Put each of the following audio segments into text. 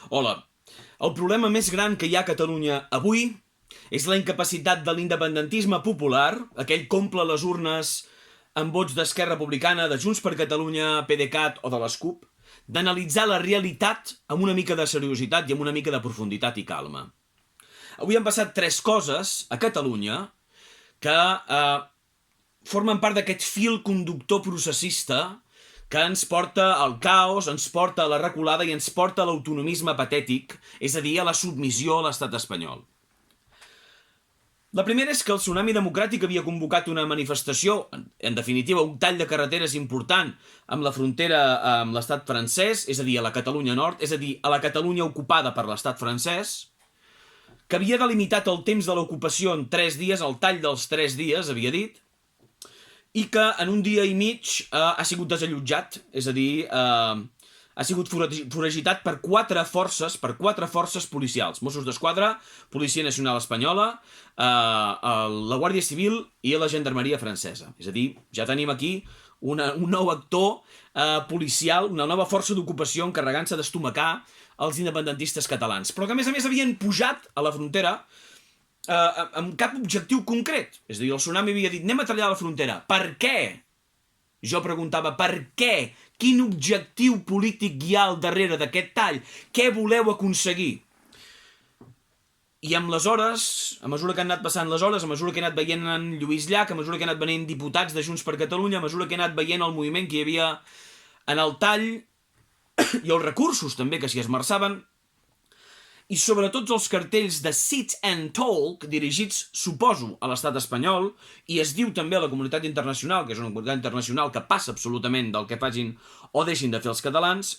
Hola. El problema més gran que hi ha a Catalunya avui és la incapacitat de l'independentisme popular, aquell que omple les urnes amb vots d'Esquerra Republicana, de Junts per Catalunya, PDeCAT o de les CUP, d'analitzar la realitat amb una mica de seriositat i amb una mica de profunditat i calma. Avui han passat tres coses a Catalunya que formen part d'aquest fil conductor processista que ens porta al caos, ens porta a la reculada i ens porta a l'autonomisme patètic, és a dir, a la submissió a l'estat espanyol. La primera és que el Tsunami Democràtic havia convocat una manifestació, en definitiva un tall de carreteres important amb la frontera amb l'estat francès, és a dir, a la Catalunya Nord, és a dir, a la Catalunya ocupada per l'estat francès, que havia delimitat el temps de l'ocupació en 3 dies, el tall dels 3 dies, havia dit, i que en un dia i mig ha sigut desallotjat, és a dir, ha sigut foragitat per 4 forces policials, Mossos d'Esquadra, Policia Nacional Espanyola, la Guàrdia Civil i la Gendarmeria francesa. És a dir, ja tenim aquí un nou actor policial, una nova força d'ocupació encarregant-se d'estomacar els independentistes catalans, però que a més havien pujat a la frontera amb cap objectiu concret. És a dir, el Tsunami havia dit anem a tallar la frontera. Per què? Jo preguntava, per què? Quin objectiu polític hi ha al darrere d'aquest tall? Què voleu aconseguir? I amb les hores, a mesura que han anat passant les hores, a mesura que he anat veient en Lluís Llach, a mesura que he anat venint diputats de Junts per Catalunya, a mesura que he anat veient el moviment que hi havia en el tall i els recursos també que s'hi esmerçaven, i sobretot els cartells de Sit and Talk, dirigits, suposo, a l'estat espanyol, i es diu també a la comunitat internacional, que és una comunitat internacional que passa absolutament del que facin o deixin de fer els catalans,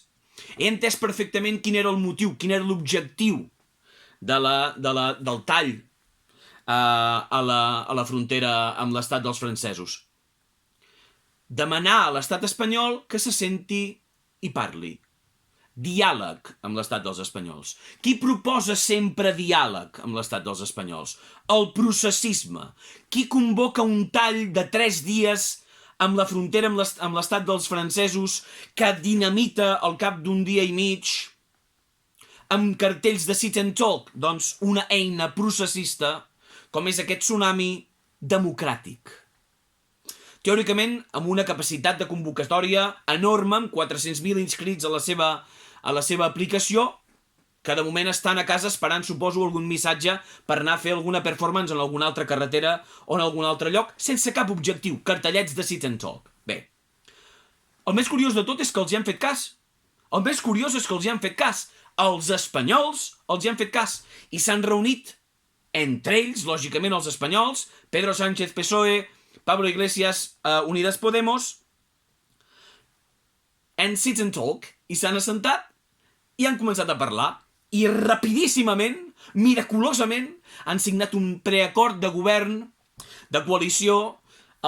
he entès perfectament quin era el motiu, quin era l'objectiu del tall a la frontera amb l'estat dels francesos. Demanar a l'estat espanyol que se senti i parli. Diàleg amb l'estat dels espanyols. Qui proposa sempre diàleg amb l'estat dels espanyols? El processisme. Qui convoca un tall de 3 dies amb la frontera amb l'estat dels francesos que dinamita al cap d'un dia i mig amb cartells de Sit and Talk? Doncs una eina processista com és aquest Tsunami Democràtic. Teòricament, amb una capacitat de convocatòria enorme, amb 400.000 inscrits a la seva aplicació, que de moment estan a casa esperant, suposo, algun missatge per anar a fer alguna performance en alguna altra carretera o en algun altre lloc, sense cap objectiu, cartellets de Sit and Talk. Bé, el més curiós de tot és que els hi han fet cas. El més curiós és que els hi han fet cas. Els espanyols els hi han fet cas. I s'han reunit entre ells, lògicament els espanyols, Pedro Sánchez PSOE, Pablo Iglesias Unidas Podemos, and Sit and Talk, i s'han assentat i han començat a parlar. I rapidíssimament, miraculosament, han signat un preacord de govern, de coalició,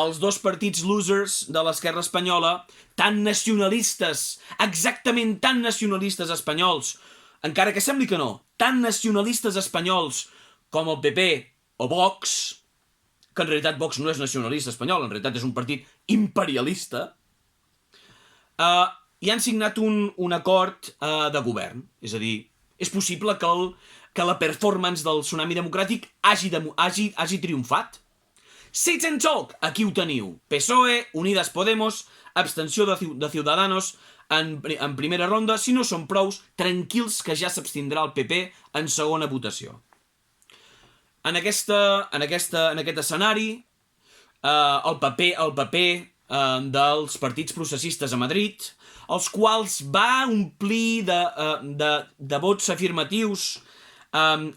els dos partits losers de l'esquerra espanyola, tan nacionalistes, exactament tan nacionalistes espanyols, encara que sembli que no, tan nacionalistes espanyols com el PP o Vox, que en realitat Vox no és nacionalista espanyol, en realitat és un partit imperialista, i han signat un acord de govern. És a dir, és possible que la performance del Tsunami Democràtic hagi triomfat. Sit and Talk, aquí ho teniu. PSOE, Unidas Podemos, abstenció de Ciudadanos en primera ronda. Si no són prous, tranquils que ja s'abstindrà el PP en segona votació. En aquest escenari, el paper dels partits processistes a Madrid, els quals va omplir de vots afirmatius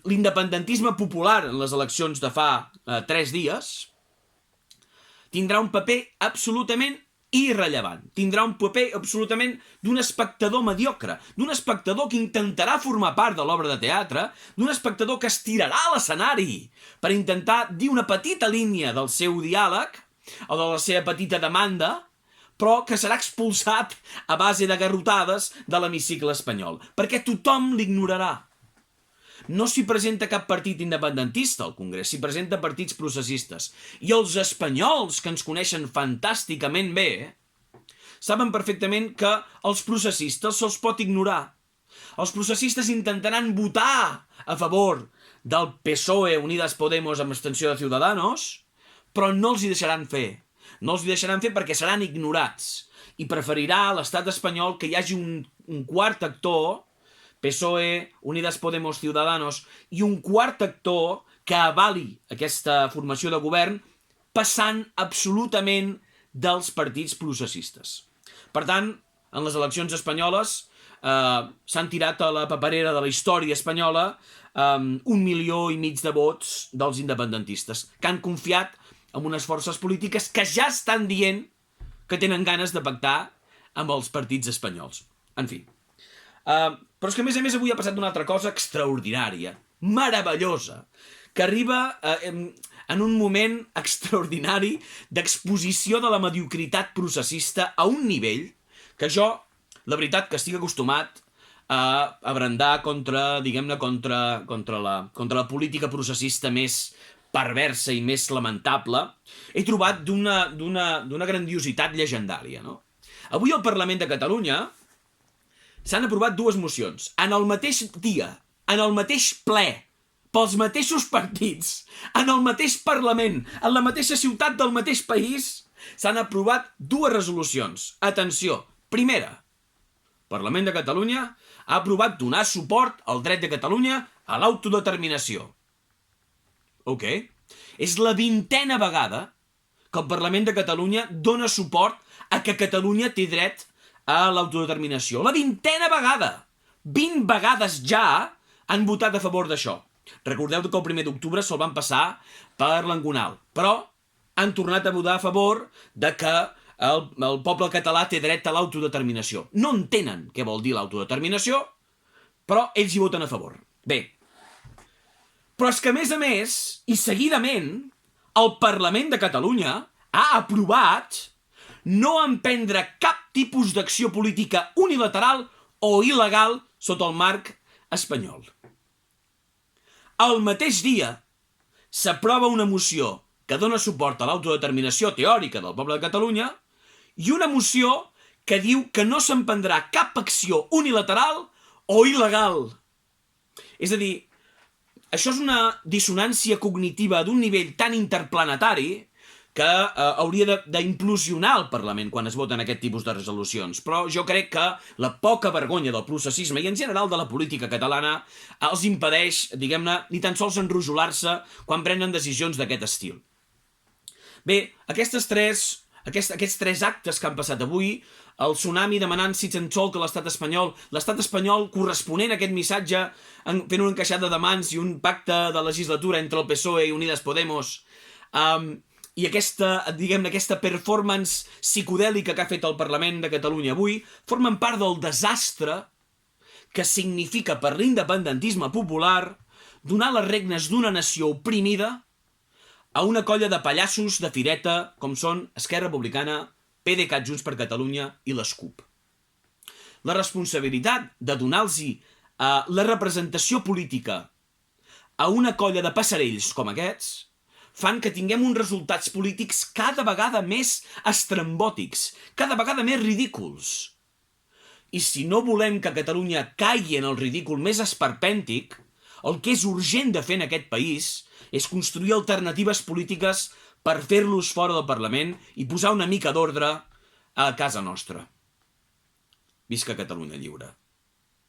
l'independentisme popular en les eleccions de fa 3 dies, tindrà un paper absolutament irrellevant. Tindrà un paper absolutament d'un espectador mediocre, d'un espectador que intentarà formar part de l'obra de teatre, d'un espectador que estirarà l'escenari per intentar dir una petita línia del seu diàleg o de la seva petita demanda, però que serà expulsat a base de garrotades de l'hemicicle espanyol, perquè tothom l'ignorarà. No s'hi presenta cap partit independentista al Congrés, s'hi presenta partits processistes. I els espanyols, que ens coneixen fantàsticament bé, saben perfectament que els processistes se'ls pot ignorar. Els processistes intentaran votar a favor del PSOE, Unidas Podemos amb abstenció de Ciudadanos, però no els hi deixaran fer. No els hi deixaran fer perquè seran ignorats. I preferirà l'estat espanyol que hi hagi un quart actor, PSOE, Unidas Podemos, Ciudadanos, i un quart actor que avali aquesta formació de govern passant absolutament dels partits processistes. Per tant, en les eleccions espanyoles s'han tirat a la paperera de la història espanyola 1,5 milió de vots dels independentistes, que han confiat en unes forces polítiques que ja estan dient que tenen ganes de pactar amb els partits espanyols. En fi. Però és que, a més, avui ha passat una altra cosa extraordinària, meravellosa, que arriba en un moment extraordinari d'exposició de la mediocritat processista a un nivell que jo, la veritat, que estic acostumat a brandar contra la política processista més perversa i més lamentable, he trobat d'una grandiositat llegendària, no? Avui al Parlament de Catalunya s'han aprovat 2 mocions. En el mateix dia, en el mateix ple, pels mateixos partits, en el mateix Parlament, en la mateixa ciutat del mateix país, s'han aprovat 2 resolucions. Atenció, primera, Parlament de Catalunya ha aprovat donar suport al dret de Catalunya a l'autodeterminació. Ok. És la 20ª vegada que el Parlament de Catalunya dona suport a que Catalunya té dret a l'autodeterminació. La 20ª vegada! 20 vegades ja han votat a favor d'això. Recordeu que el 1 d'octubre se'l van passar per l'engonal, però han tornat a votar a favor de que el poble català té dret a l'autodeterminació. No entenen què vol dir l'autodeterminació, però ells hi voten a favor. Bé, però és que, a més, i seguidament, el Parlament de Catalunya ha aprovat no emprendre cap tipus d'acció política unilateral o il·legal sota el marc espanyol. Al mateix dia s'aprova una moció que dona suport a l'autodeterminació teòrica del poble de Catalunya i una moció que diu que no s'emprendrà cap acció unilateral o il·legal. És a dir, això és una dissonància cognitiva d'un nivell tan interplanetari que hauria d'implosionar el Parlament quan es voten aquest tipus de resolucions. Però jo crec que la poca vergonya del processisme i en general de la política catalana els impedeix, diguem-ne, ni tan sols enrojolar-se quan prenen decisions d'aquest estil. Bé, aquests 3 actes que han passat avui, el tsunami demanant sits and talk a l'estat espanyol corresponent a aquest missatge fent una encaixada de mans i un pacte de legislatura entre el PSOE i Unidas Podemos, i aquesta performance psicodèlica que ha fet el Parlament de Catalunya avui, formen part del desastre que significa per l'independentisme popular donar les regnes d'una nació oprimida a una colla de pallassos de fireta com són Esquerra Republicana, PDeCAT, Junts per Catalunya i les CUP. La responsabilitat de donar-los la representació política a una colla de passarells com aquests fan que tinguem uns resultats polítics cada vegada més estrambòtics, cada vegada més ridículs. I si no volem que Catalunya caigui en el ridícul més esperpèntic, el que és urgent de fer en aquest país és construir alternatives polítiques per fer-los fora del Parlament i posar una mica d'ordre a casa nostra. Visca Catalunya lliure.